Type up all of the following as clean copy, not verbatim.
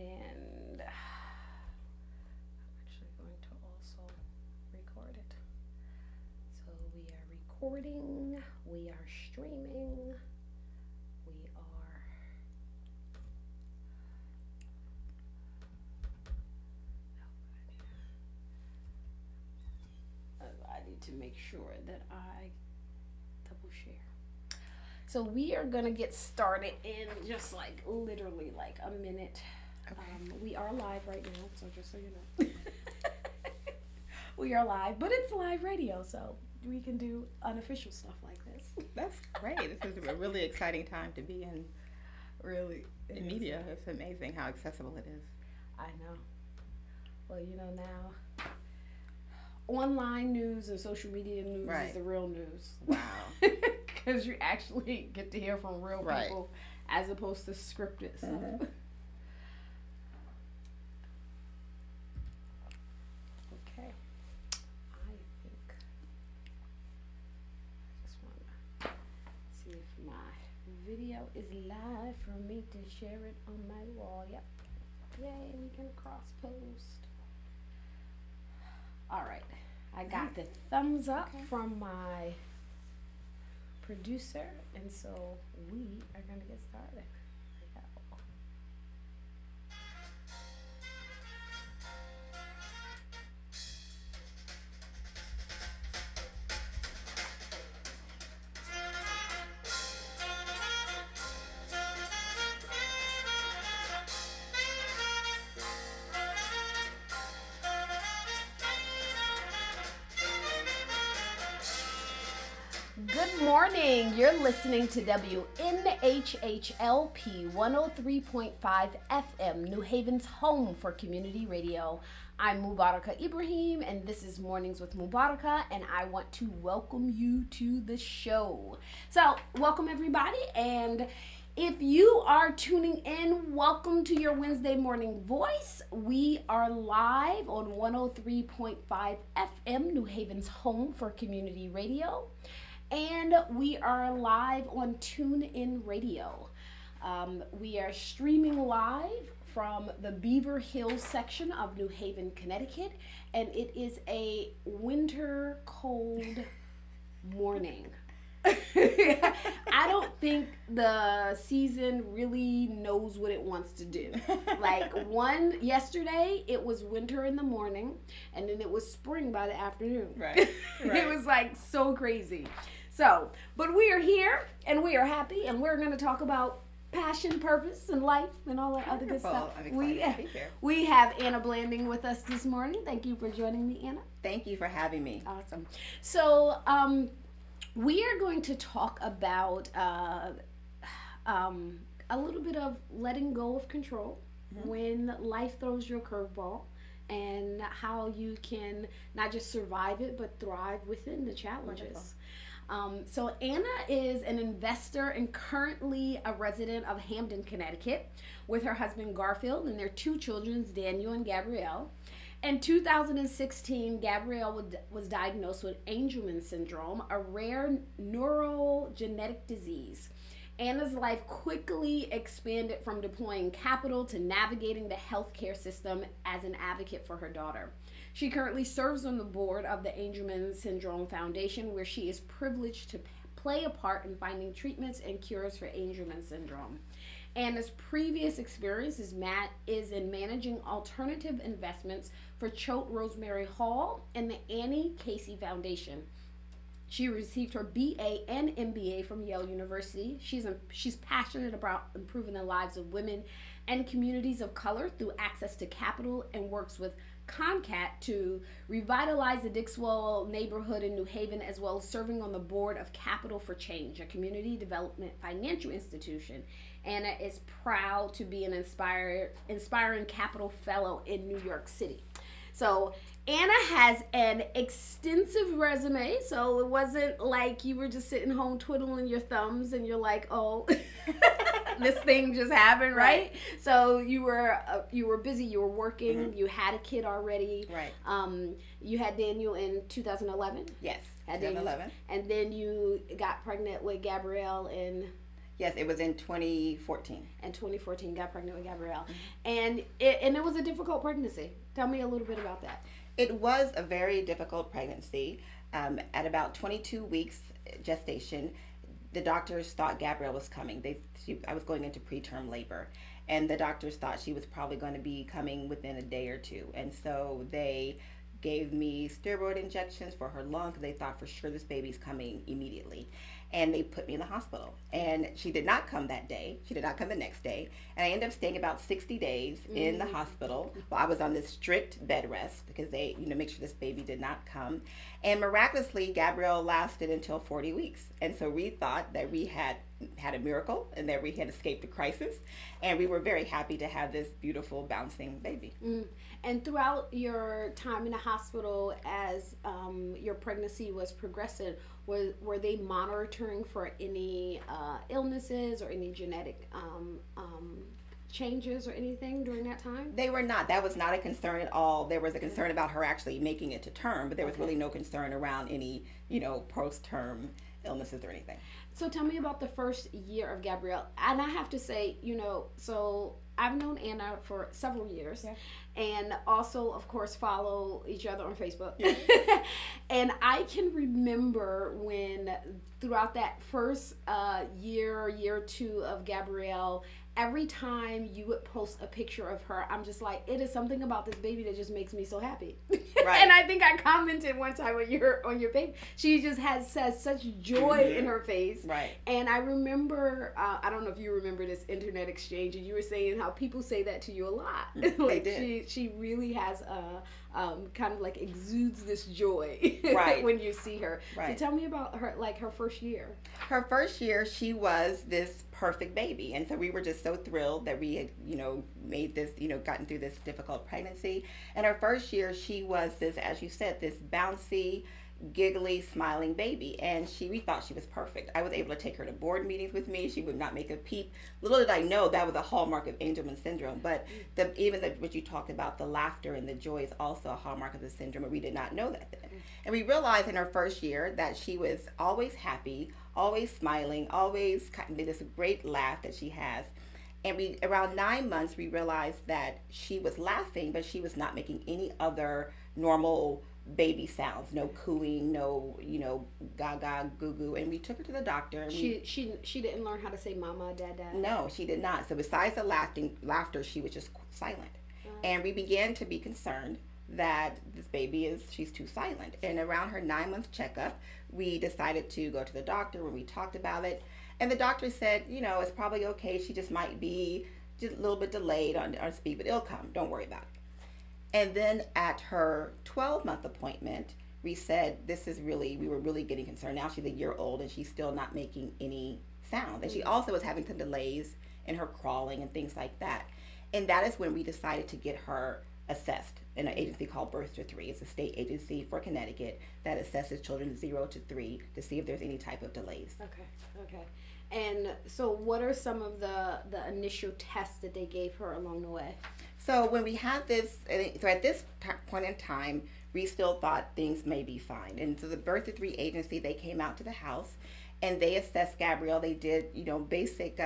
And I'm actually going to also record it. So we are recording, we are streaming, we are I need to make sure that I double share. So we are gonna get started in just like literally like a minute. Okay. We are live right now, so just so you know. We are live, but it's live radio, so we can do unofficial stuff like this. That's great. This is a really exciting time to be in media. It's amazing how accessible it is. I know. Well, you know, now online news and social media news is the real news. Wow. Because you actually get to hear from real people as opposed to scripted stuff. Mm-hmm. Okay. I think I just want to see if my video is live for me to share it on my wall. Yep. Yay, we can cross post. All right. I got the thumbs up from my producer, and so we are going to get started. Good morning. You're listening to WNHHLP 103.5 FM, New Haven's home for community radio. I'm Mubaraka Ibrahim, and this is Mornings with Mubaraka, and I want to welcome you to the show. So, welcome everybody, and if you are tuning in, welcome to your Wednesday morning voice. We are live on 103.5 FM, New Haven's home for community radio. And we are live on TuneIn Radio. We are streaming live from the Beaver Hills section of New Haven, Connecticut. And it is a winter cold morning. I don't think the season really knows what it wants to do. Like yesterday it was winter in the morning, and then it was spring by the afternoon. Right. It was like so crazy. So, but we are here and we are happy, and we're going to talk about passion, purpose, and life, and all that other good stuff. I'm excited to be here. We have Anna Blanding with us this morning. Thank you for joining me, Anna. Thank you for having me. Awesome. So, we are going to talk about a little bit of letting go of control when life throws you a curveball, and how you can not just survive it, but thrive within the challenges. Wonderful. So Anna is an investor and currently a resident of Hamden, Connecticut, with her husband Garfield and their two children, Daniel and Gabrielle. In 2016, Gabrielle was diagnosed with Angelman syndrome, a rare neurogenetic disease. Anna's life quickly expanded from deploying capital to navigating the healthcare system as an advocate for her daughter. She currently serves on the board of the Angelman Syndrome Foundation, where she is privileged to play a part in finding treatments and cures for Angelman syndrome. Anna's previous experience is in managing alternative investments for Choate Rosemary Hall and the Annie Casey Foundation. She received her BA and MBA from Yale University. She's passionate about improving the lives of women and communities of color through access to capital, and works with CONCAT to revitalize the Dixwell neighborhood in New Haven, as well as serving on the board of Capital for Change, a community development financial institution. Anna is proud to be an inspiring capital fellow in New York City. So Anna has an extensive resume, so it wasn't like you were just sitting home twiddling your thumbs and you're like, oh, this thing just happened, right? So you were busy, you were working, you had a kid already. Right. You had Daniel in 2011? Yes, had 2011. And then you got pregnant with Gabrielle in... Yes, it was in 2014. In 2014, got pregnant with Gabrielle. And it was a difficult pregnancy. Tell me a little bit about that. It was a very difficult pregnancy. At about 22 weeks gestation, the doctors thought Gabrielle was coming. I was going into preterm labor, and the doctors thought she was probably going to be coming within a day or two. And so they gave me steroid injections for her lung because they thought for sure this baby's coming immediately. And they put me in the hospital. And she did not come that day. She did not come the next day. And I ended up staying about 60 days in the hospital while I was on this strict bed rest because they, make sure this baby did not come. And miraculously, Gabrielle lasted until 40 weeks. And so we thought that we had a miracle and that we had escaped the crisis. And we were very happy to have this beautiful bouncing baby. And throughout your time in the hospital, as your pregnancy was progressing, were they monitoring for any illnesses or any genetic changes or anything during that time? They were not. That was not a concern at all. There was a concern about her actually making it to term, but there was really no concern around any, post-term illnesses or anything. So tell me about the first year of Gabrielle. And I have to say, so I've known Anna for several years, and also, of course, follow each other on Facebook. And I can remember when throughout that first year or two of Gabrielle, every time you would post a picture of her, I'm just like, it is something about this baby that just makes me so happy. Right. And I think I commented one time on your page, she just has such joy in her face. Right. And I remember, I don't know if you remember this internet exchange, and you were saying how people say that to you a lot. Like they did. She really has kind of like exudes this joy when you see her. Right. So tell me about her, like her first year. Her first year, she was this perfect baby. And so we were just so thrilled that we had, made this, gotten through this difficult pregnancy. And her first year, she was this, as you said, this bouncy, giggly, smiling baby. And we thought she was perfect. I was able to take her to board meetings with me. She would not make a peep. Little did I know that was a hallmark of Angelman syndrome. But what you talked about, the laughter and the joy is also a hallmark of the syndrome, and we did not know that then. And we realized in her first year that she was always happy, always smiling, always kind of this great laugh that she has. And around 9 months, we realized that she was laughing, but she was not making any other normal baby sounds, no cooing, no gaga, goo goo. And we took her to the doctor. And she didn't learn how to say mama, dada. No, she did not. So besides the laughter, she was just silent. And we began to be concerned that this baby she's too silent. And around her 9-month checkup, we decided to go to the doctor when we talked about it. And the doctor said, it's probably okay. She just might be just a little bit delayed on speed, but it'll come. Don't worry about it. And then at her 12-month appointment, we said, we were really getting concerned. Now she's a year old and she's still not making any sound. And she also was having some delays in her crawling and things like that. And that is when we decided to get her assessed in an agency called Birth to 3. It's a state agency for Connecticut that assesses children 0 to 3 to see if there's any type of delays. Okay. And so what are some of the initial tests that they gave her along the way? So when we had this, so at this point in time, we still thought things may be fine. And so the Birth to 3 agency, they came out to the house and they assessed Gabrielle. They did, basic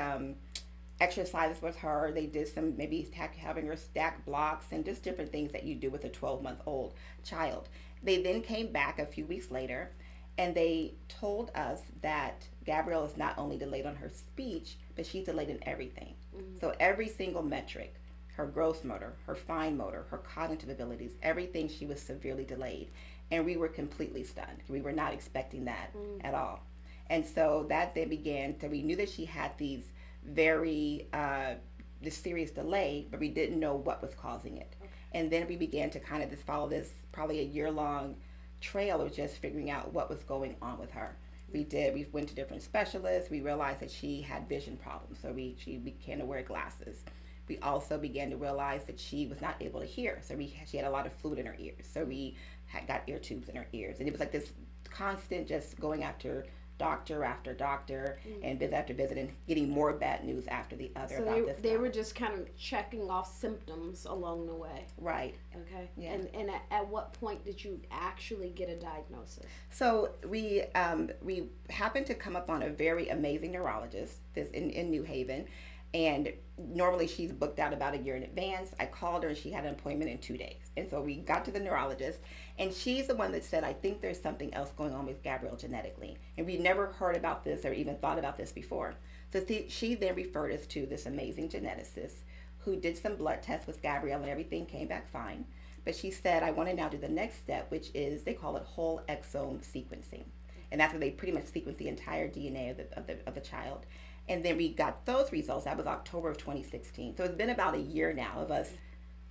exercises with her. They did some, maybe having her stack blocks and just different things that you do with a 12-month-old child. They then came back a few weeks later and they told us that Gabrielle is not only delayed on her speech, but she's delayed in everything. So every single metric, her gross motor, her fine motor, her cognitive abilities, everything, she was severely delayed. And we were completely stunned. We were not expecting that at all. And so that then began, so we knew that she had these very this serious delay, but we didn't know what was causing it. And then we began to kind of just follow this probably a year-long trail of just figuring out what was going on with her. We went to different specialists. We realized that she had vision problems, so she began to wear glasses. We also began to realize that she was not able to hear, so she had a lot of fluid in her ears. So we got ear tubes in her ears, and it was like this constant just going after doctor after doctor and visit after visit, and getting more bad news after the other about this. They were just kind of checking off symptoms along the way. Right. Okay. Yeah. And at what point did you actually get a diagnosis? So we happened to come up on a very amazing neurologist in New Haven. And normally she's booked out about a year in advance. I called her and she had an appointment in 2 days. And so we got to the neurologist, and she's the one that said, I think there's something else going on with Gabrielle genetically. And we'd never heard about this or even thought about this before. So she then referred us to this amazing geneticist who did some blood tests with Gabrielle, and everything came back fine. But she said, I want to now do the next step, which is, they call it whole exome sequencing. And that's where they pretty much sequence the entire DNA of the child. And then we got those results. That was October of 2016. So it's been about a year now of us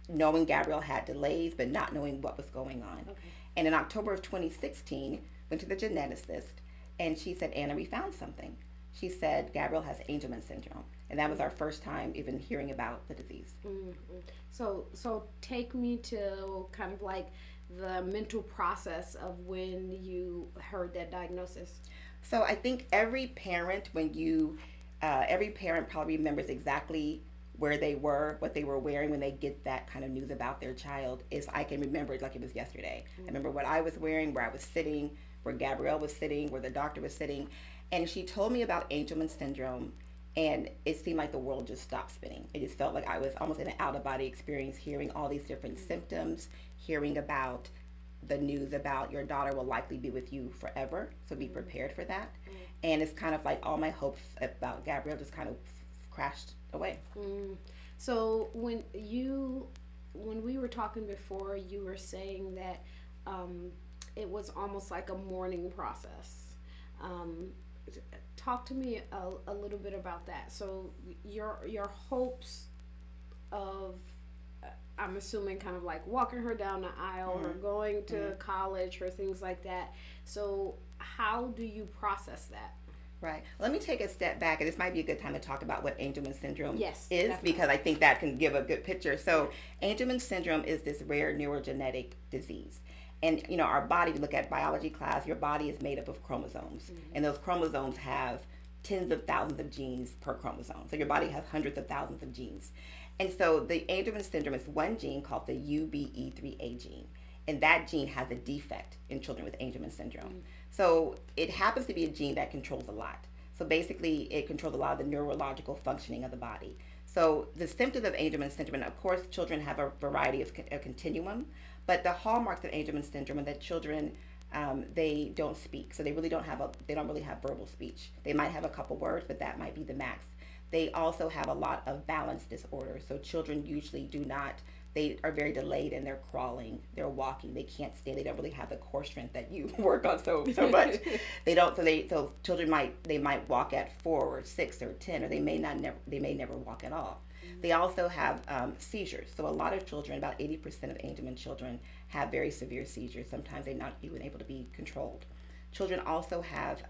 knowing Gabrielle had delays, but not knowing what was going on. Okay. And in October of 2016, went to the geneticist, and she said, Anna, we found something. She said, Gabrielle has Angelman syndrome. And that was our first time even hearing about the disease. Mm-hmm. So take me to kind of like the mental process of when you heard that diagnosis. So I think every parent, every parent probably remembers exactly where they were, what they were wearing when they get that kind of news about their child. I can remember it like it was yesterday. I remember what I was wearing, where I was sitting, where Gabrielle was sitting, where the doctor was sitting. And she told me about Angelman syndrome, and it seemed like the world just stopped spinning. It just felt like I was almost in an out-of-body experience, hearing all these different symptoms, hearing about the news about your daughter will likely be with you forever, so be prepared for that. And it's kind of like all my hopes about Gabrielle just kind of crashed away. So when we were talking before, you were saying that it was almost like a mourning process. Talk to me a little bit about that. So your hopes of, I'm assuming, kind of like walking her down the aisle, or going to college, or things like that. So how do you process that? Right. Let me take a step back, and this might be a good time to talk about what Angelman syndrome is, definitely. Because I think that can give a good picture. So Angelman syndrome is this rare neurogenetic disease. And, our body, we look at biology class, your body is made up of chromosomes. And those chromosomes have tens of thousands of genes per chromosome. So your body has hundreds of thousands of genes. And so the Angelman syndrome is one gene called the UBE3A gene. And that gene has a defect in children with Angelman syndrome. So it happens to be a gene that controls a lot. So basically, it controls a lot of the neurological functioning of the body. So the symptoms of Angelman syndrome, and of course, children have a variety of a continuum, but the hallmarks of Angelman syndrome are that children, they don't speak. So they don't really have verbal speech. They might have a couple words, but that might be the max. They also have a lot of balance disorders. So children usually they are very delayed in their crawling, their walking. They can't stand. They don't really have the core strength that you work on so much. So children might walk at 4 or 6 or 10, or they may never walk at all. They also have seizures. So a lot of children, about 80% of Angelman children, have very severe seizures. Sometimes they're not even able to be controlled. Children also have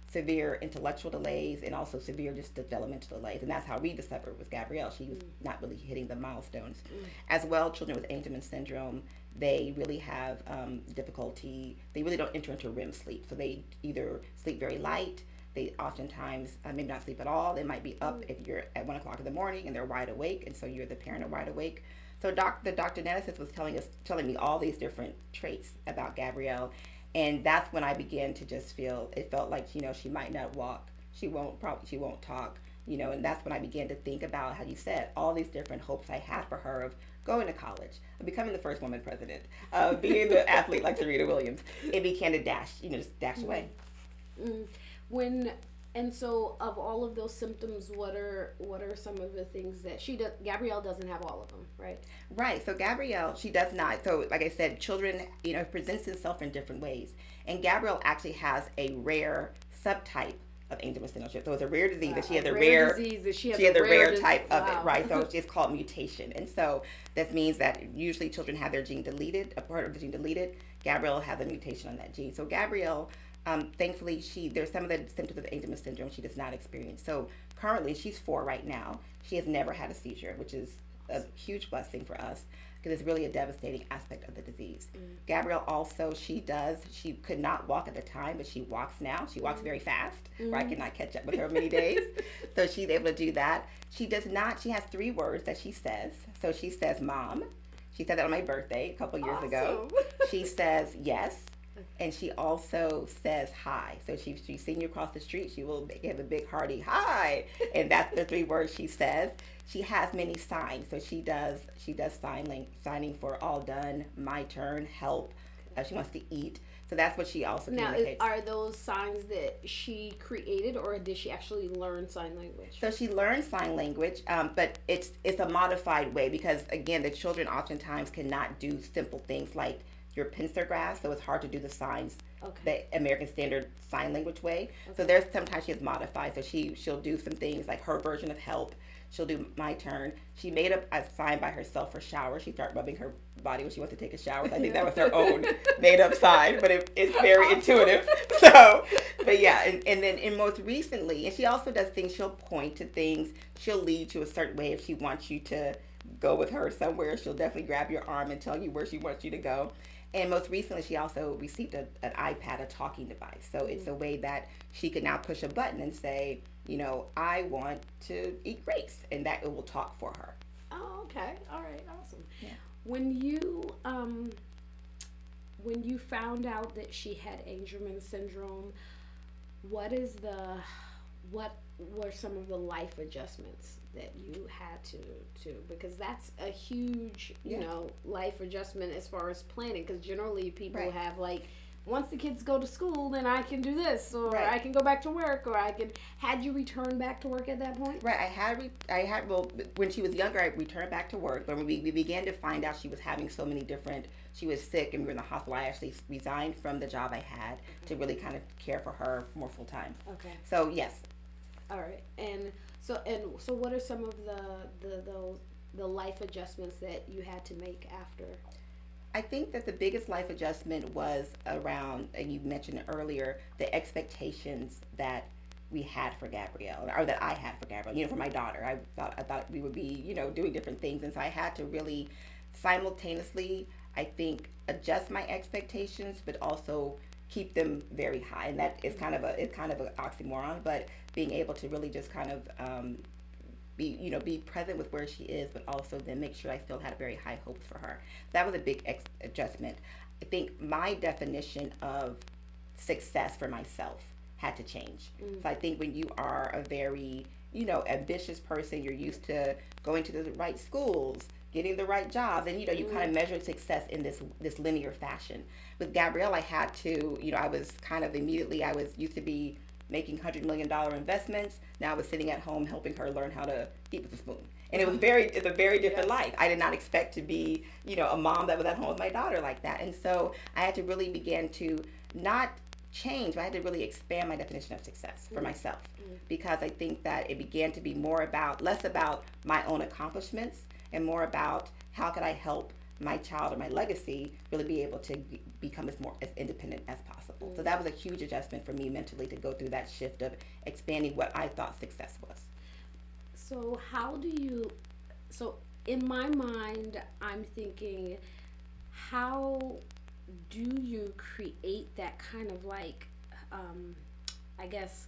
severe intellectual delays and also severe just developmental delays. And that's how we discovered with Gabrielle. She was not really hitting the milestones. As well, children with Angelman syndrome, they really have difficulty. They really don't enter into REM sleep. So they either sleep very light. They oftentimes maybe not sleep at all. They might be up if you're at 1 o'clock in the morning and they're wide awake. And so you're the parent of wide awake. So the doctor geneticist was telling me all these different traits about Gabrielle. And that's when I began to just it felt like, she might not walk. She won't talk, and that's when I began to think about, how you said, all these different hopes I had for her of going to college, of becoming the first woman president, of being the athlete like Serena Williams. It began to dash away. And so of all of those symptoms, what are some of the things that Gabrielle doesn't have all of them, right? Right. So Gabrielle, she does not. So like I said, children, presents itself in different ways. And Gabrielle actually has a rare subtype of Angelman syndrome. So it's a rare disease, but she has a rare type of it, right? So it's called mutation. And so that means that usually children have their gene deleted, a part of the gene deleted. Gabrielle has a mutation on that gene. So Gabrielle, thankfully, there's some of the symptoms of Angelman syndrome she does not experience. So currently, she's 4 right now. She has never had a seizure, which is a huge blessing for us because it's really a devastating aspect of the disease. Gabrielle also, she could not walk at the time, but she walks now. She walks very fast, where I cannot catch up with her many days. So she's able to do that. She has 3 words that she says. So she says, Mom. She said that on my birthday a couple years ago. She says, yes. And she also says hi. So she's seen you across the street, she will give a big hearty hi. And that's the 3 words she says. She has many signs. So she does signing for all done, my turn, help. She wants to eat. So that's what she also communicates. Now, are those signs that she created, or did she actually learn sign language? So she learned sign language, but it's a modified way because, again, the children oftentimes cannot do simple things like your pincer grasp, so it's hard to do the signs the American Standard Sign Language way. So there's sometimes she has modified. So she'll do some things like her version of help. She'll do my turn. She made up a sign by herself for shower. She started rubbing her body when she wants to take a shower. So I think that was her own made up sign, but it's very intuitive. So, but yeah, and then most recently, and she also does things, she'll point to things, she'll lead you a certain way if she wants you to go with her somewhere. She'll definitely grab your arm and tell you where she wants you to go. And most recently, she also received an iPad, a talking device. So it's a way that she can now push a button and say, I want to eat grapes, and that it will talk for her. Oh, okay. All right. Awesome. Yeah. When you found out that she had Angelman syndrome, what were some of the life adjustments that you had to because that's a huge life adjustment as far as planning, because generally people have like, once the kids go to school, then I can do this, or I can go back to work, or had you returned back to work at that point? Right. I had well, when she was younger, I returned back to work, but when we began to find out she was having so many different, she was sick and we were in the hospital, I actually resigned from the job I had to really kind of care for her more full time. Okay. So yes. All right. And so what are some of the life adjustments that you had to make after? I think that the biggest life adjustment was around, and you mentioned it earlier, the expectations that we had for Gabrielle, or that I had for Gabrielle, for my daughter. I thought we would be, doing different things. And so I had to really simultaneously, I think, adjust my expectations, but also keep them very high. And that is kind of an oxymoron, but being able to really just kind of be present with where she is, but also then make sure I still had very high hopes for her. That was a big adjustment. I think my definition of success for myself had to change. So I think when you are a very, ambitious person, you're used to going to the right schools, getting the right jobs, and you kind of measure success in this linear fashion. With Gabrielle, I had to, I was kind of immediately, I was used to be making $100 million investments. Now I was sitting at home helping her learn how to eat with a spoon. And it's a very different life. I did not expect to be, a mom that was at home with my daughter like that. And so I had to really begin to not change, but I had to really expand my definition of success for myself. Because I think that it began to be less about my own accomplishments and more about how could I help my child or my legacy really be able to become as independent as possible. So that was a huge adjustment for me mentally, to go through that shift of expanding what I thought success was. So so in my mind, I'm thinking, how do you create that kind of like, I guess,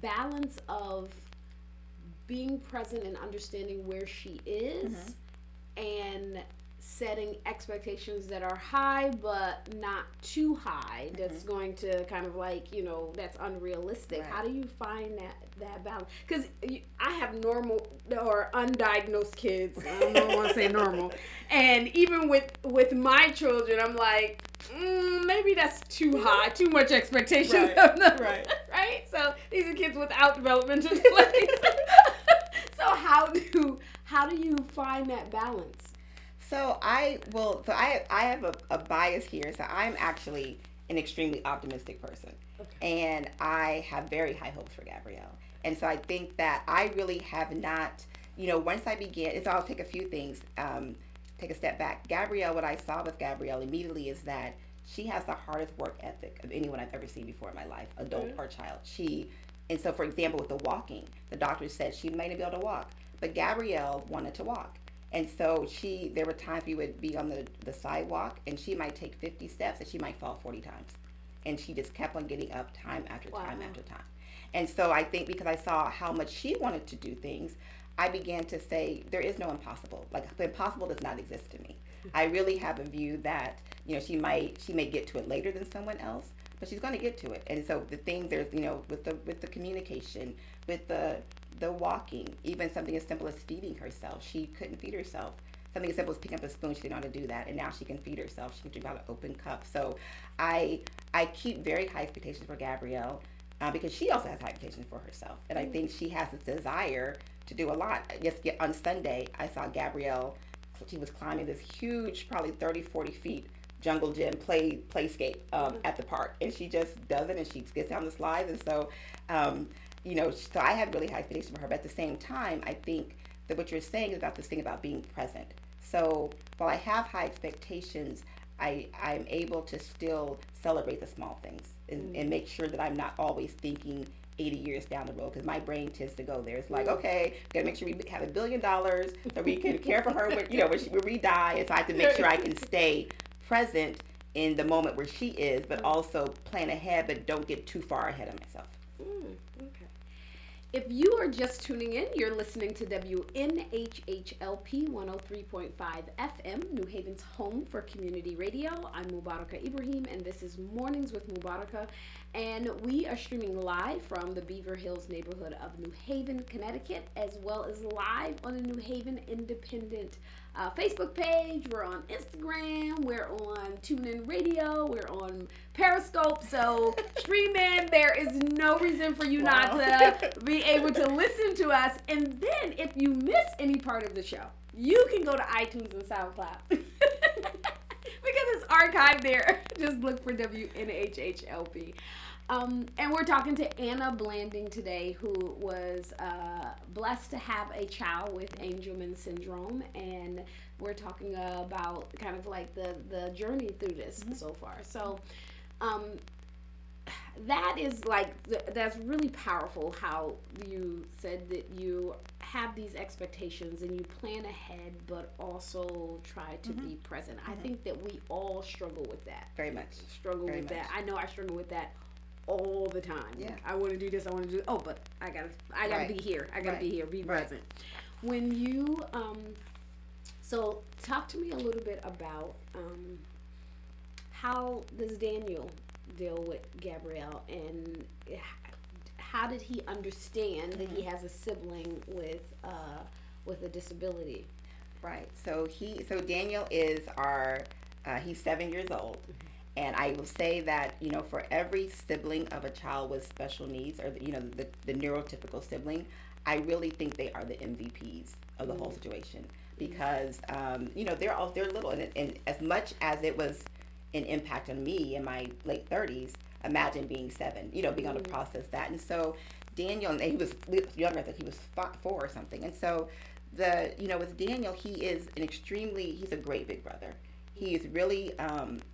balance of being present and understanding where she is and setting expectations that are high but not too high, that's going to kind of like, that's unrealistic. How do you find that balance? Because I have normal or undiagnosed kids. I don't want to say normal. And even with my children, I'm like, maybe that's too high, too much expectation of them. Right? So these are kids without developmental delays. So how do you find that balance? So I have a bias here. So I'm actually an extremely optimistic person. And I have very high hopes for Gabrielle. And so I think that I really have not, once I began, I'll take a few things, take a step back. Gabrielle, what I saw with Gabrielle immediately is that she has the hardest work ethic of anyone I've ever seen before in my life, adult or child. And so, for example, with the walking, the doctor said she might not be able to walk, But Gabrielle wanted to walk. And so there were times we would be on the sidewalk and she might take 50 steps and she might fall 40 times. And she just kept on getting up time after time after time. And so I think because I saw how much she wanted to do things, I began to say, there is no impossible. Like, the impossible does not exist to me. I really have a view that, she may get to it later than someone else, but she's going to get to it. And so the things there's, with the communication, with the walking, even something as simple as feeding herself. She couldn't feed herself. Something as simple as picking up a spoon, she didn't know how to do that, and now she can feed herself. She can drink out of an open cup. So I keep very high expectations for Gabrielle because she also has high expectations for herself. And I think she has this desire to do a lot. On Sunday, I saw Gabrielle. She was climbing this huge, probably 30, 40 feet jungle gym playscape at the park. And she just does it, and she gets down the slides. And so, so I have really high expectations for her. But at the same time, I think that what you're saying is about this thing about being present. So while I have high expectations, I'm able to still celebrate the small things and make sure that I'm not always thinking 80 years down the road, because my brain tends to go there. It's like, okay, gotta make sure we have $1 billion so we can care for her when we die. And so I have to make sure I can stay present in the moment where she is, but also plan ahead, but don't get too far ahead of myself. Okay. If you are just tuning in, you're listening to WNHHLP 103.5 FM, New Haven's home for community radio. I'm Mubaraka Ibrahim, and this is Mornings with Mubaraka. And we are streaming live from the Beaver Hills neighborhood of New Haven, Connecticut, as well as live on the New Haven Independent Facebook page. We're on Instagram. We're on TuneIn Radio. We're on Periscope. So stream in. There is no reason for you not to be able to listen to us. And then if you miss any part of the show, you can go to iTunes and SoundCloud. Because it's archived there. Just look for WNHHLP. And we're talking to Anna Blanding today, who was blessed to have a child with Angelman syndrome. And we're talking about kind of like the journey through this so far. So that is that's really powerful how you said that you have these expectations and you plan ahead, but also try to be present. I think that we all struggle with that. Very much. That. I know I struggle with that all the time. Yeah. I want to do this. I want to do. Oh, but I gotta be here. I gotta be here. Be present. When you so talk to me a little bit about how does Daniel deal with Gabrielle, and how did he understand that he has a sibling with a disability? Right. So Daniel is he's 7 years old. And I will say that, for every sibling of a child with special needs, or the neurotypical sibling, I really think they are the MVPs of the whole situation, because they're little, and as much as it was an impact on me in my late 30s, imagine being 7, being able to process that. And so Daniel, and he was younger, I think he was 4 or something. And so with Daniel, he's a great big brother. He is really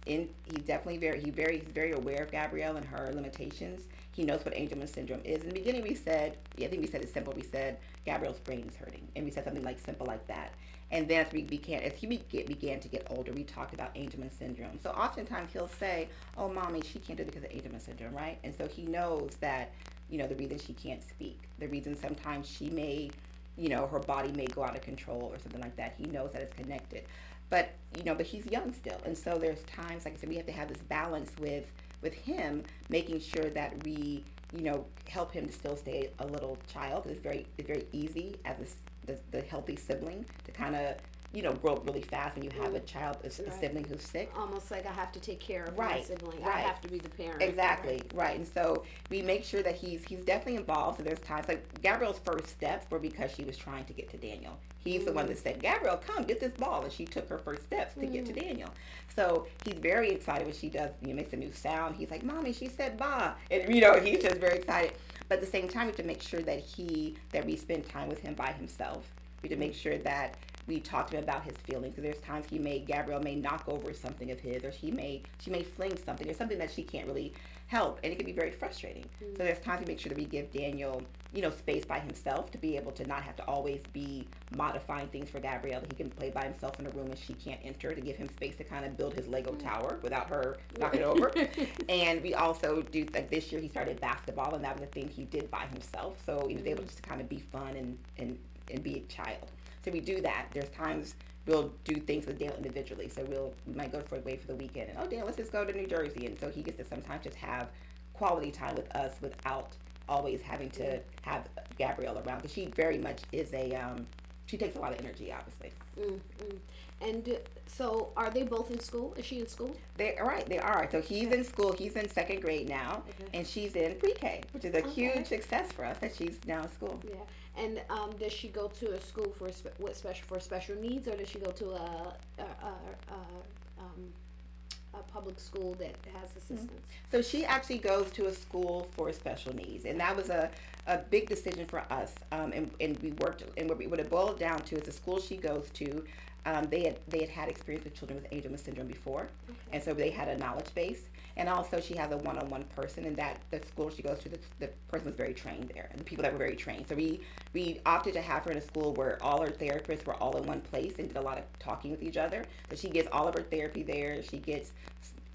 he's definitely very aware of Gabrielle and her limitations. He knows what Angelman syndrome is. In the beginning, I think we said it's simple. We said Gabrielle's brain is hurting, and we said something like simple like that. And then as he began to get older, we talked about Angelman syndrome. So oftentimes he'll say, "Oh, mommy, she can't do it because of Angelman syndrome," right? And so he knows that the reason she can't speak, the reason sometimes she may, her body may go out of control or something like that. He knows that it's connected. But he's young still, and so there's times, like I said, we have to have this balance with him, making sure that we, help him to still stay a little child. It's very easy as the healthy sibling to kind of, grow up really fast when you have a sibling who's sick. Almost like I have to take care of my sibling. Right. I have to be the parent. Exactly, right. And so we make sure that he's definitely involved. So there's times, like Gabrielle's first steps were because she was trying to get to Daniel. He's the one that said, "Gabrielle, come, get this ball." And she took her first steps to get to Daniel. So he's very excited when she does, makes a new sound. He's like, "Mommy, she said ba." And, he's just very excited. But at the same time, we have to make sure that we spend time with him by himself. We have to make sure that we talk to him about his feelings. So there's times Gabrielle may knock over something of his, or she may fling something, or something that she can't really help, and it can be very frustrating. So there's times we make sure that we give Daniel, space by himself to be able to not have to always be modifying things for Gabrielle. That he can play by himself in a room and she can't enter, to give him space to kind of build his Lego tower without her knocking it over. And we also do, like this year he started basketball, and that was a thing he did by himself. So he was able just to kind of be fun and be a child. So we do that. There's times we'll do things with Dale individually. So we might go away for the weekend, and Dale, let's just go to New Jersey. And so he gets to sometimes just have quality time with us without always having to have Gabrielle around, because she very much is she takes a lot of energy, obviously. And so are they both in school? Is she in school? They are. So he's in school. He's in second grade now, and she's in pre-K, which is a huge success for us that she's now in school. Yeah. And does she go to a school for special needs, or does she go to a public school that has assistance? So she actually goes to a school for special needs, and that was a big decision for us. And we worked, and what it boiled down to is the school she goes to. They had experience with children with Angelman syndrome before, and so they had a knowledge base. And also, she has a one-on-one person, and that the school she goes to, the person was very trained there, and the people that were very trained. So we opted to have her in a school where all her therapists were all in one place and did a lot of talking with each other. So she gets all of her therapy there. She gets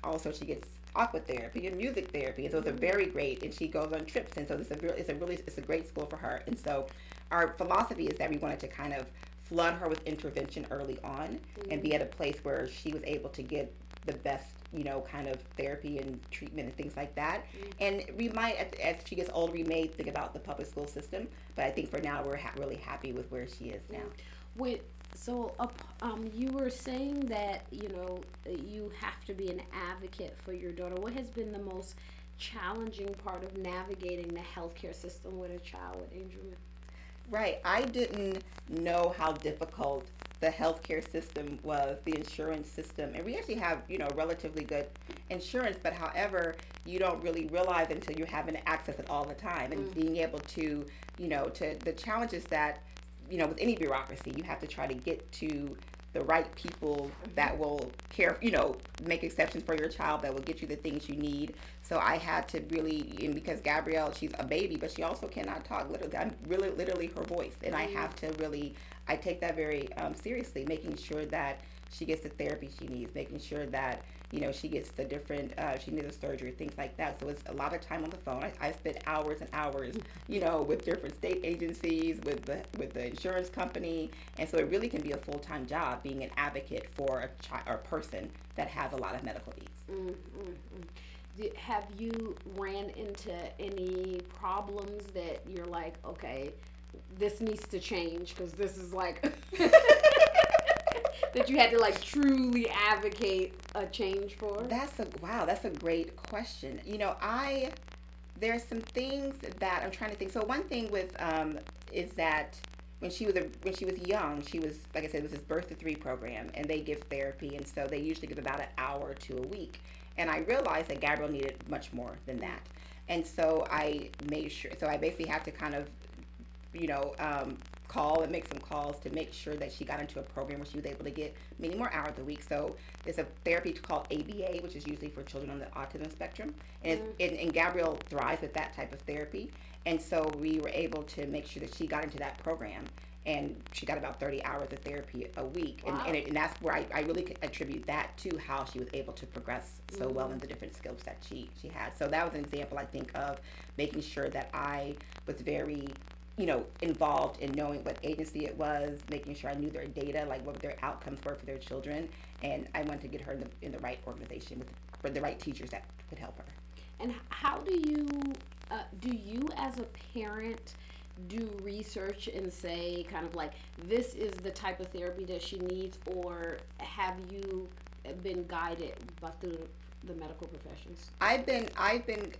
aqua therapy and music therapy, and so it's a very great. And she goes on trips, and so it's a great school for her. And so our philosophy is that we wanted to kind of flood her with intervention early on, and be at a place where she was able to get the best, kind of therapy and treatment and things like that. And we might, as she gets older, we may think about the public school system, but I think for now we're really happy with where she is now. You were saying that, you have to be an advocate for your daughter. What has been the most challenging part of navigating the healthcare system with a child with Angelman? Right. I didn't know how difficult the healthcare system was, the insurance system. And we actually have, relatively good insurance, but however, you don't really realize until you're having to access it all the time. And being able to, to the challenges that, with any bureaucracy, you have to try to get to the right people that will care, make exceptions for your child, that will get you the things you need. So I had to really, and because Gabrielle, she's a baby, but she also cannot talk. I'm literally her voice. And I have to really, I take that very seriously, making sure that she gets the therapy she needs, making sure that, she gets the different, she needs a surgery, things like that. So it's a lot of time on the phone. I spent hours and hours, with different state agencies, with the insurance company. And so it really can be a full-time job being an advocate for a person that has a lot of medical needs. Have you ran into any problems that you're like, okay, this needs to change because this is like... that you had to truly advocate a change for? That's a great question. There's some things that I'm trying to think. So one thing with is that when she was young, she was, like I said, it was this birth to 3 program, and they give therapy, and so they usually give about an hour to a week. And I realized that Gabrielle needed much more than that, and so I made sure. So I basically had to kind of, call and make some calls to make sure that she got into a program where she was able to get many more hours a week. So there's a therapy called ABA, which is usually for children on the autism spectrum. And, and Gabrielle thrives with that type of therapy. And so we were able to make sure that she got into that program. And she got about 30 hours of therapy a week. Wow. And that's where I really attribute that to how she was able to progress so well in the different skills that she had. So that was an example, I think, of making sure that I was very involved in knowing what agency it was, making sure I knew their data, like what their outcomes were for their children, and I wanted to get her in the right organization for the right teachers that could help her. And how do you as a parent do research and say kind of like this is the type of therapy that she needs, or have you been guided through the medical professions? I've been guided.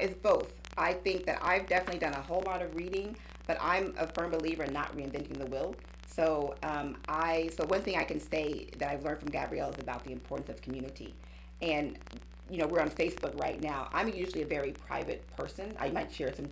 It's both. I think that I've definitely done a whole lot of reading, but I'm a firm believer in not reinventing the wheel. So so one thing I can say that I've learned from Gabrielle is about the importance of community. And we're on Facebook right now. I'm usually a very private person. I might share some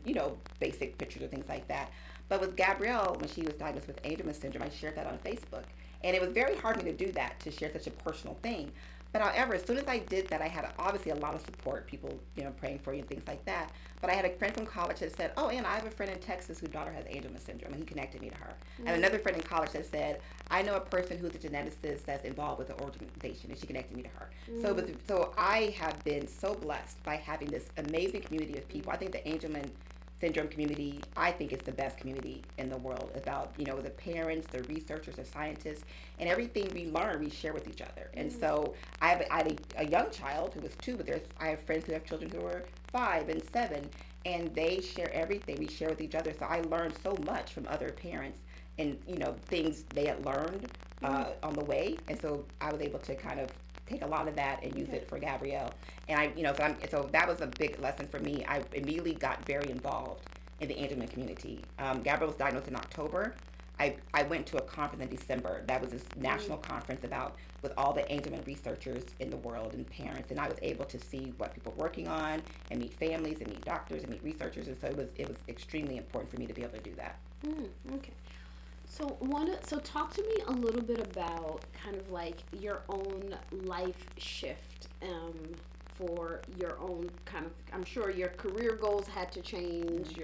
basic pictures or things like that. But with Gabrielle, when she was diagnosed with Angelman syndrome, I shared that on Facebook. And it was very hard for me to do that, to share such a personal thing. But however, as soon as I did that, I had obviously a lot of support, people, praying for you and things like that. But I had a friend from college that said, oh, Anna, I have a friend in Texas whose daughter has Angelman syndrome, and he connected me to her. And another friend in college that said, I know a person who's a geneticist that's involved with the organization, and she connected me to her. So I have been so blessed by having this amazing community of people. I think the Angelman syndrome community, I think it's the best community in the world, about, the parents, the researchers, the scientists, and everything we learn, we share with each other. And so I had a young child who was 2, but I have friends who have children who are 5 and 7, and they share everything. We share with each other. So I learned so much from other parents and, things they had learned on the way. And so I was able to kind of take a lot of that and use it for Gabrielle. And so that was a big lesson for me. I immediately got very involved in the Angelman community. Gabrielle was diagnosed in October. I went to a conference in December. That was this national conference with all the Angelman researchers in the world and parents. And I was able to see what people were working on and meet families and meet doctors and meet researchers. And so it was extremely important for me to be able to do that. Okay. So talk to me a little bit about kind of like your own life shift, for your own kind of, I'm sure your career goals had to change.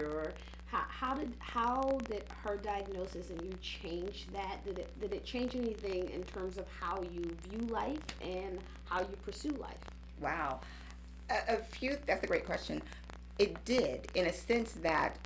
How did her diagnosis and you change that? Did it change anything in terms of how you view life and how you pursue life? Wow. That's a great question. It did, in a sense that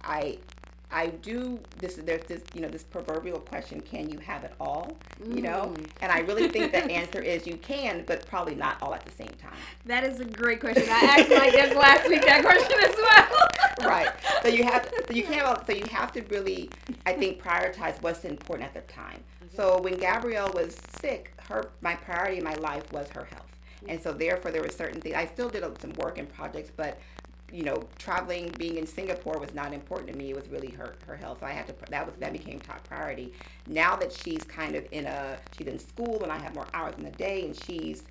there's this proverbial question, can you have it all? And I really think the answer is you can, but probably not all at the same time. That is a great question. I asked my guest last week that question as well. Right. So you have to really, I think, prioritize what's important at the time. Okay. So when Gabrielle was sick, my priority in my life was her health. And so therefore there were certain things. I still did some work and projects, but traveling, being in Singapore was not important to me. It was really her health. So I had to, that became top priority. Now that she's kind of she's in school and I have more hours in the day and she's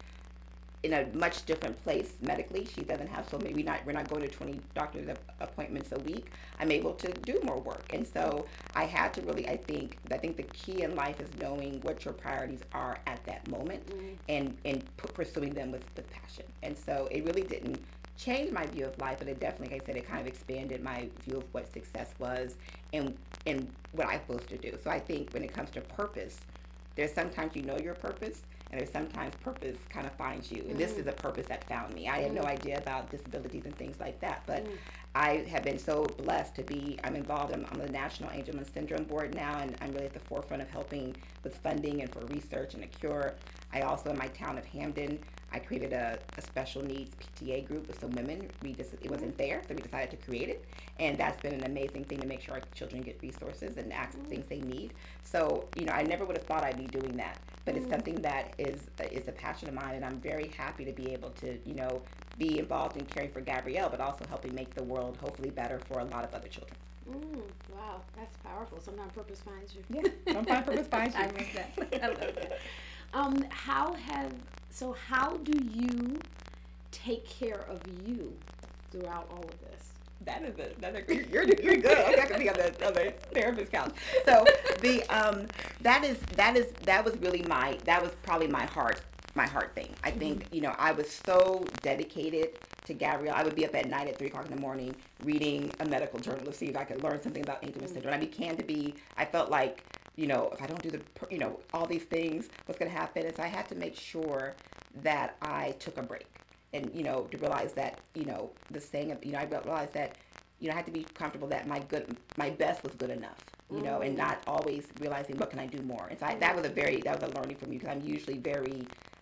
in a much different place medically. She doesn't have so many, we're not going to 20 doctor's appointments a week. I'm able to do more work. And so I had to really, I think the key in life is knowing what your priorities are at that moment and pursuing them with passion. And so it really didn't change my view of life, but it definitely, like I said, it kind of expanded my view of what success was and what I'm supposed to do. So I think when it comes to purpose, there's sometimes your purpose, and there's sometimes purpose kind of finds you. And this is a purpose that found me. I had no idea about disabilities and things like that, but I have been so blessed to be, I'm involved, I'm on the National Angelman Syndrome Board now, and I'm really at the forefront of helping with funding and for research and a cure. I also, in my town of Hamden, I created a special needs PTA group with some women. It wasn't there, so we decided to create it. And that's been an amazing thing to make sure our children get resources and access things they need. So, I never would have thought I'd be doing that. But it's something that is a passion of mine, and I'm very happy to be able to, be involved in caring for Gabrielle, but also helping make the world hopefully better for a lot of other children. Wow, that's powerful. Sometimes purpose finds you. Yeah, sometimes purpose finds you. I love that. I love that. How do you take care of you throughout all of this? You're good. I'm not gonna be on the therapist couch. So that was probably my heart thing. I think I was so dedicated to Gabrielle. I would be up at night at 3:00 in the morning reading a medical journal to see if I could learn something about Angelman syndrome. I felt like if I don't do all these things, what's going to happen is I had to make sure that I took a break. And, to realize that, the saying of, I realized that, I had to be comfortable that my best was good enough, and not always realizing what can I do more. And so that was a learning for me, because I'm usually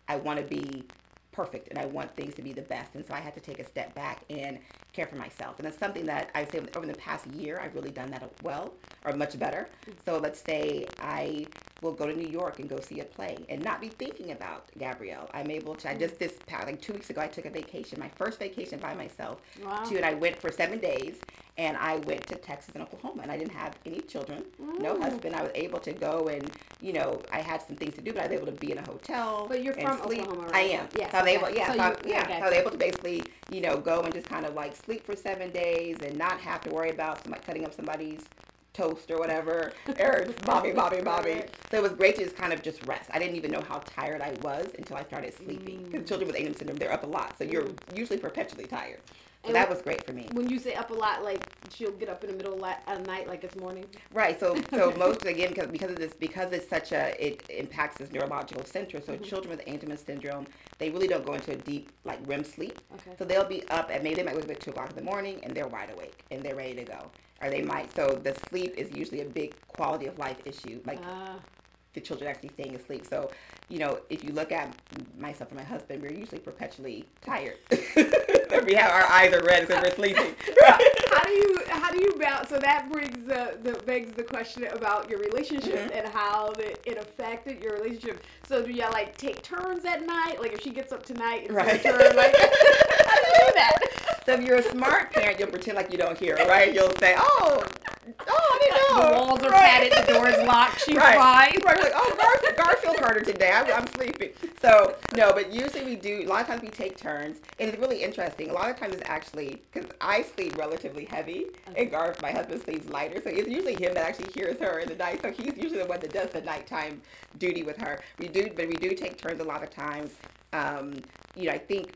I want to be perfect and I want things to be the best. And so I had to take a step back and care for myself. And it's something that I say over the past year, I've really done that well, or much better. So let's say I will go to New York and go see a play and not be thinking about Gabrielle. I'm able to, this past, 2 weeks ago, I took a vacation, my first vacation by myself. Wow. And I went for 7 days, and I went to Texas and Oklahoma, and I didn't have any children, no husband. I was able to go and, I had some things to do, but I was able to be in a hotel. But you're from Oklahoma, right? I am. Yes. So I was able, so I was able to basically, go and just kind of like sleep for 7 days and not have to worry about cutting up somebody's toast or whatever, or mommy. So it was great to just kind of just rest. I didn't even know how tired I was until I started sleeping. Because children with Angelman syndrome, they're up a lot. So you're usually perpetually tired. So that was great for me. When you say up a lot, like she'll get up in the middle of the night like it's morning? Right. So most, again, because it's such it impacts this neurological center. So children with Angelman syndrome, they really don't go into a deep like REM sleep. Okay. So they'll be up at maybe they might wake up at 2 o'clock in the morning and they're wide awake and they're ready to go. Or they might. So the sleep is usually a big quality of life issue. Like the children actually staying asleep. So, if you look at myself and my husband, we're usually perpetually tired. We have our eyes are red because we're sleeping. How do you balance? So that begs the question about your relationship and how it affected your relationship. So do y'all like take turns at night? Like if she gets up tonight, it's her turn. Like how do you do that? So if you're a smart parent, you'll pretend like you don't hear, right? You'll say, I didn't know. The walls are padded, the door is locked, she's fine. Right, like, Garfield heard her today. I'm sleeping. So, no, but usually we do, a lot of times we take turns, and it's really interesting. A lot of times it's actually, because I sleep relatively heavy, and my husband sleeps lighter, so it's usually him that actually hears her in the night, so he's usually the one that does the nighttime duty with her. We do take turns a lot of times. I think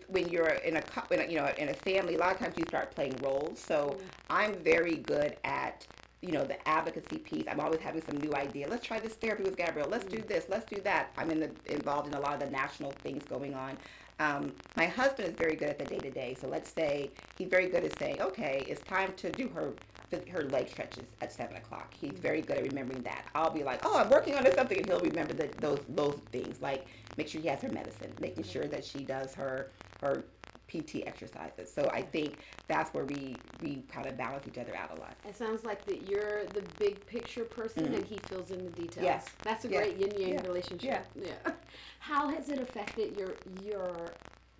when you're in a family, a lot of times you start playing roles. So I'm very good at the advocacy piece. I'm always having some new idea. Let's try this therapy with Gabrielle. Let's do this. Let's do that. I'm involved in a lot of the national things going on. My husband is very good at the day-to-day. So let's say he's very good at saying, okay, it's time to do her leg stretches at 7 o'clock. He's very good at remembering that. I'll be like, I'm working on something, and he'll remember those things. Like make sure he has her medicine, making sure that she does her PT exercises. So I think that's where we kind of balance each other out a lot. It sounds like that you're the big picture person and he fills in the details. Yes. That's a great yin-yang relationship. Yeah. How has it affected your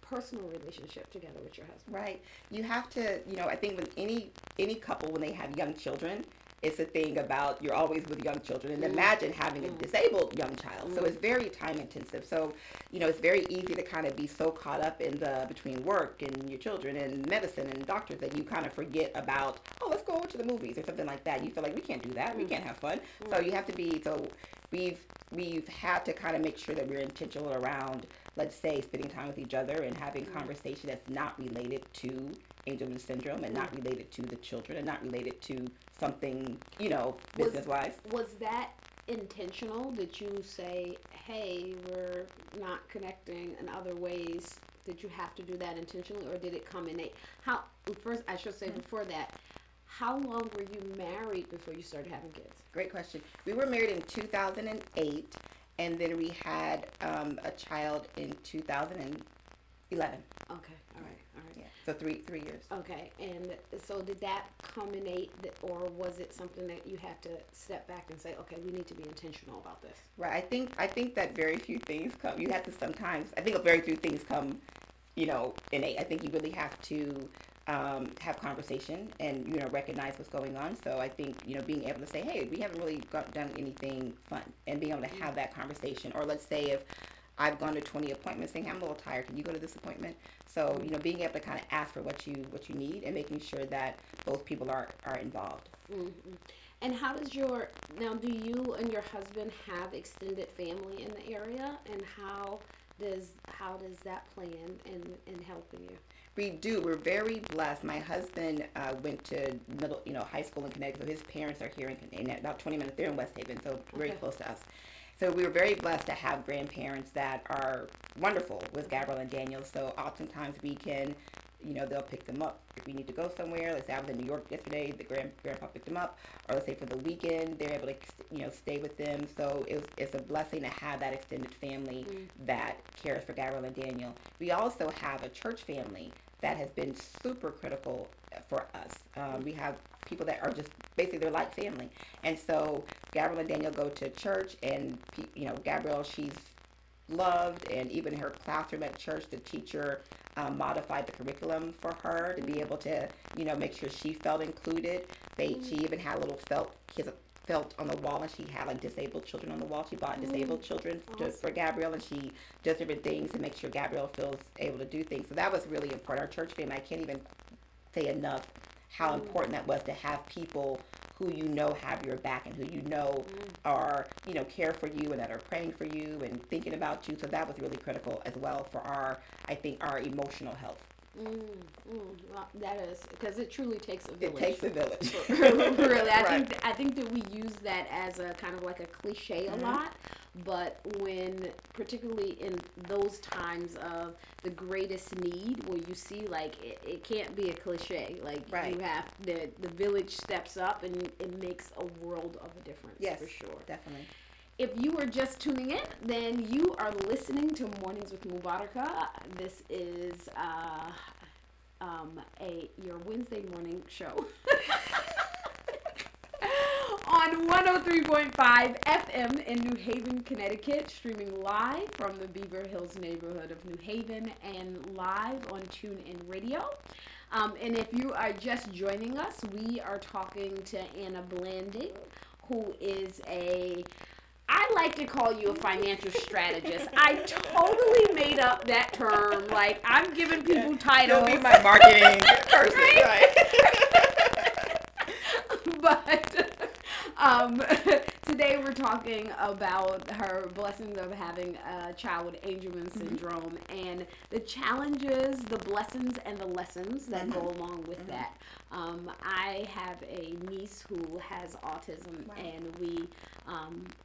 personal relationship together with your husband? Right. You have to, I think with any couple, when they have young children, it's a thing about you're always with young children. And imagine having a disabled young child. So it's very time intensive. So, it's very easy to kind of be so caught up in between work and your children and medicine and doctors that you kind of forget about, let's go over to the movies or something like that. You feel like we can't do that. We can't have fun. So you have to be, we've had to kind of make sure that we're intentional around, let's say, spending time with each other and having conversation that's not related to Angelman syndrome and not related to the children and not related to something, business-wise. Was that intentional? Did you say, hey, we're not connecting in other ways? Did you have to do that intentionally, or did it come innate? First, I should say before that, how long were you married before you started having kids? Great question. We were married in 2008, and then we had a child in 2011. Okay, all right. Yeah, so three years. Okay, and so did that culminate, or was it something that you had to step back and say, okay, we need to be intentional about this? Right. I think that very few things come. You have to sometimes. I think very few things come, innate. I think you really have to have conversation and recognize what's going on. So I think being able to say, hey, we haven't really done anything fun, and being able to have that conversation. Or let's say if I've gone to 20 appointments, saying I'm a little tired, can you go to this appointment? So being able to kind of ask for what you need and making sure that both people are involved. Mm-hmm. And how does do you and your husband have extended family in the area, and how does that play in helping you? We do. We're very blessed. My husband went to high school in Connecticut. His parents are here in about 20 minutes. They're in West Haven, so very close to us. So we were very blessed to have grandparents that are wonderful with Gabrielle and Daniel. So oftentimes we can, they'll pick them up if we need to go somewhere. Let's say I was in New York yesterday, the grandpa picked them up. Or let's say for the weekend, they're able to, stay with them. So it's a blessing to have that extended family that cares for Gabrielle and Daniel. We also have a church family that has been super critical for us. We have people that are just basically, they're like family. And so Gabrielle and Daniel go to church, and Gabrielle, she's loved, and even her classroom at church, the teacher modified the curriculum for her to be able to make sure she felt included. She even had a little felt on the wall, and she had like disabled children on the wall. She bought disabled children for Gabrielle, and she does different things to make sure Gabrielle feels able to do things. So that was really important. Our church family, I can't even say enough how important that was to have people who you know have your back and who you know are, care for you and that are praying for you and thinking about you. So that was really critical as well for our emotional health. Well, that is, because it truly takes a village. It takes a village. Really, Right. I think that we use that as a kind of like a cliche a lot, but when, particularly in those times of the greatest need, where you see like it can't be a cliche. Like Right. you have the village steps up and it makes a world of a difference. Yes, for sure, definitely. If you are just tuning in, then you are listening to Mornings with Mubaraka. This is your Wednesday morning show on 103.5 FM in New Haven, Connecticut, streaming live from the Beaver Hills neighborhood of New Haven and live on TuneIn Radio. And if you are just joining us, we are talking to Anna Blanding, who is I like to call you a financial strategist. I totally made up that term. Like, I'm giving people titles. You'll be my marketing person, right? But today we're talking about her blessings of having a child with Angelman syndrome and the challenges, the blessings, and the lessons that go along with that. I have a niece who has autism, and we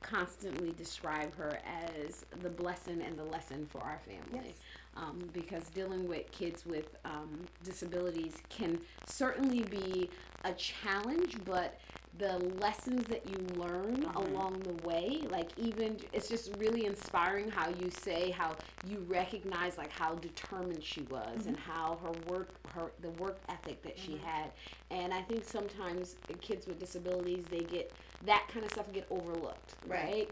constantly describe her as the blessing and the lesson for our family. Yes. Because dealing with kids with disabilities can certainly be a challenge, but the lessons that you learn along the way, like even it's just really inspiring how you say how you recognize like how determined she was and how the work ethic that she had. And I think sometimes kids with disabilities, they get that kind of stuff get overlooked, right?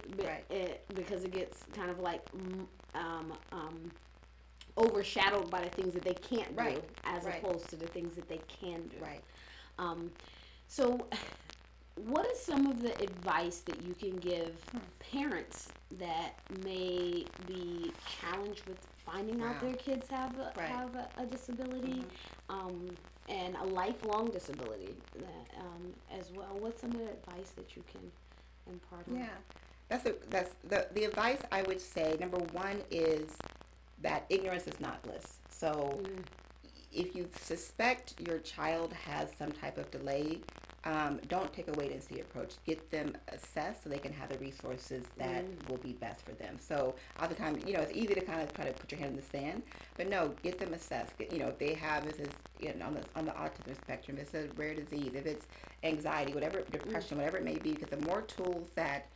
Because it gets kind of like overshadowed by the things that they can't do as opposed to the things that they can do. So what is some of the advice that you can give parents that may be challenged with finding out their kids have a disability and a lifelong disability as well? What's some of the advice that you can impart on? That's the advice I would say. Number one is that ignorance is not bliss. So if you suspect your child has some type of delay, don't take a wait-and-see approach. Get them assessed so they can have the resources that will be best for them. So oftentimes, it's easy to kind of try to put your hand in the sand, but no, get them assessed. If they have this is on the autism spectrum, it's a rare disease, if it's anxiety, whatever, depression, whatever it may be, because the more tools that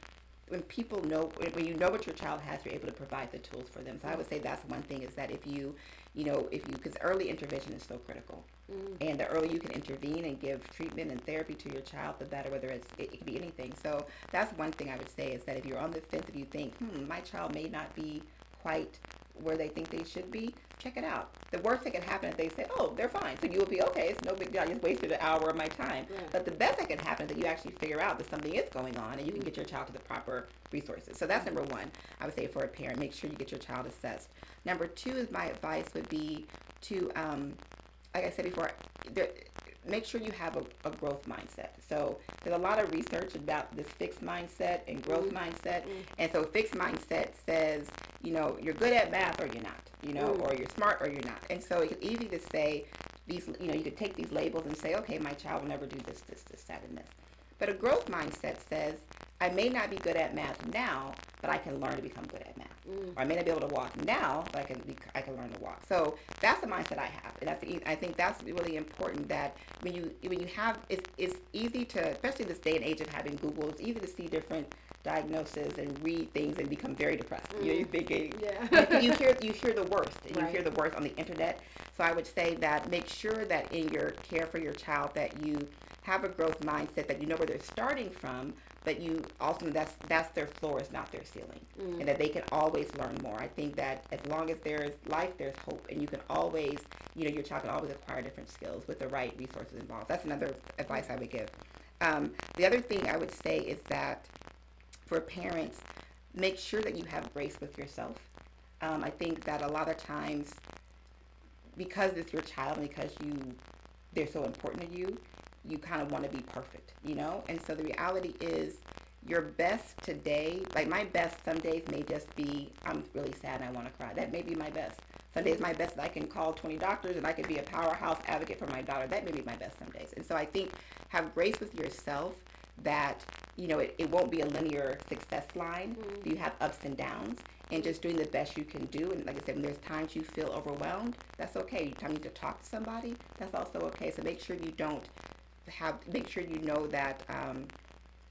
when you know what your child has, you're able to provide the tools for them. So I would say that's one thing is that because early intervention is so critical. And the earlier you can intervene and give treatment and therapy to your child, the better, whether it can be anything. So that's one thing I would say is that if you're on the fence, if you think, my child may not be quite where they think they should be, check it out. The worst that can happen is they say, oh, they're fine. So you will be, okay, it's no big deal. I just wasted an hour of my time. Yeah. But the best that can happen is that you actually figure out that something is going on and you can get your child to the proper resources. So that's number one. I would say for a parent, make sure you get your child assessed. Number two is my advice would be to, like I said before, make sure you have a growth mindset. So there's a lot of research about this fixed mindset and growth mindset. And so fixed mindset says, you're good at math or you're not, or you're smart or you're not. And so it's easy to say these, you could take these labels and say, okay, my child will never do this, that, and this. But a growth mindset says, I may not be good at math now, but I can learn to become good at math. Or I may not be able to walk now, but I can learn to walk. So that's the mindset I have, and I think that's really important. That when you have, it's easy to, especially this day and age of having Google, it's easy to see different diagnoses and read things and become very depressed. You're thinking, you hear the worst, and you hear the worst on the internet. So I would say that make sure that in your care for your child that you have a growth mindset, that you know where they're starting from, but you also that's their floor, is not their ceiling, and that they can always learn more. I think that as long as there's life, there's hope, and you can always, your child can always acquire different skills with the right resources involved. That's another advice I would give. The other thing I would say is that for parents, make sure that you have grace with yourself. I think that a lot of times, because it's your child and because they're so important to you, you kind of want to be perfect, you know? And so the reality is your best today, like my best some days may just be, I'm really sad and I want to cry. That may be my best. Some days my best is I can call 20 doctors and I could be a powerhouse advocate for my daughter. That may be my best some days. And so I think have grace with yourself that, you know, it won't be a linear success line. You have ups and downs, and just doing the best you can do. And like I said, when there's times you feel overwhelmed, that's okay. You need to talk to somebody, that's also okay. So make sure you make sure you know that,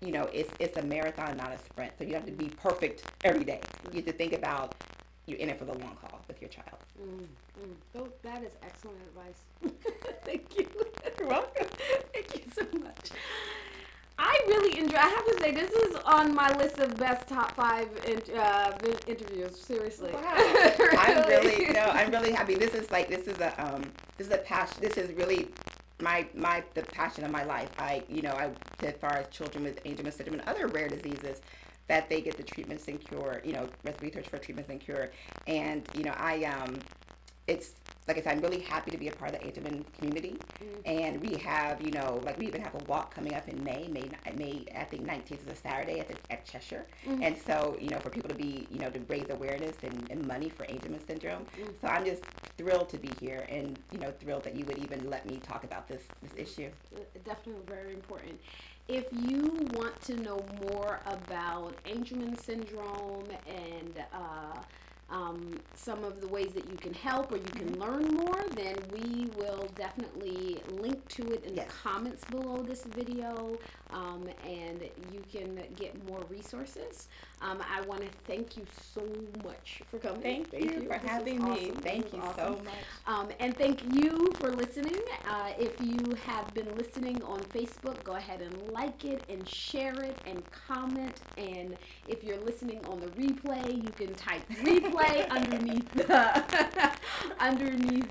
you know, it's a marathon, not a sprint. So you have to be perfect every day. You have to think about you're in it for the long haul with your child. Oh, that is excellent advice. Thank you. You're welcome. Thank you so much. I really enjoy. I have to say, this is on my list of best top 5 interviews. Seriously. Wow. I'm really happy. This is a passion. This is really the passion of my life. As far as children with Angelman syndrome and other rare diseases, that they get the treatments and cure, you know, research for treatments and cure. And, you know, it's, like I said, I'm really happy to be a part of the Angelman community. And we have, you know, like we even have a walk coming up in May, I think 19th is a Saturday at Cheshire. And so, you know, for people to be, you know, to raise awareness and money for Angelman syndrome. So I'm just thrilled to be here and, you know, thrilled that you would even let me talk about this issue. Definitely very important. If you want to know more about Angelman syndrome and some of the ways that you can help or you can learn more, then we will definitely link to it in the comments below this video, and you can get more resources. I want to thank you so much for coming. Thank you for having me. Thank you so much. And thank you for listening. If you have been listening on Facebook, go ahead and like it and share it and comment. And if you're listening on the replay, you can type replay underneath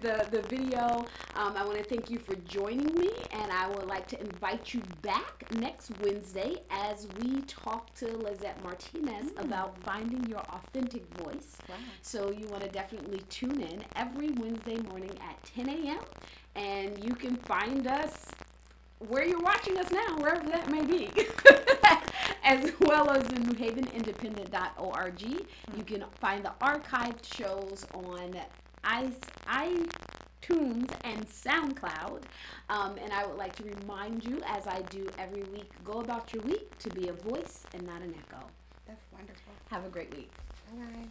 the video. I want to thank you for joining me, and I would like to invite you back next Wednesday as we talk to Lizette Martinez about finding your authentic voice. Wow. So you want to definitely tune in every Wednesday morning at 10 a.m. And you can find us where you're watching us now, wherever that may be, as well as the newhavenindependent.org. You can find the archived shows on iTunes and SoundCloud. And I would like to remind you, as I do every week, go about your week to be a voice and not an echo. That's wonderful. Have a great week. All right.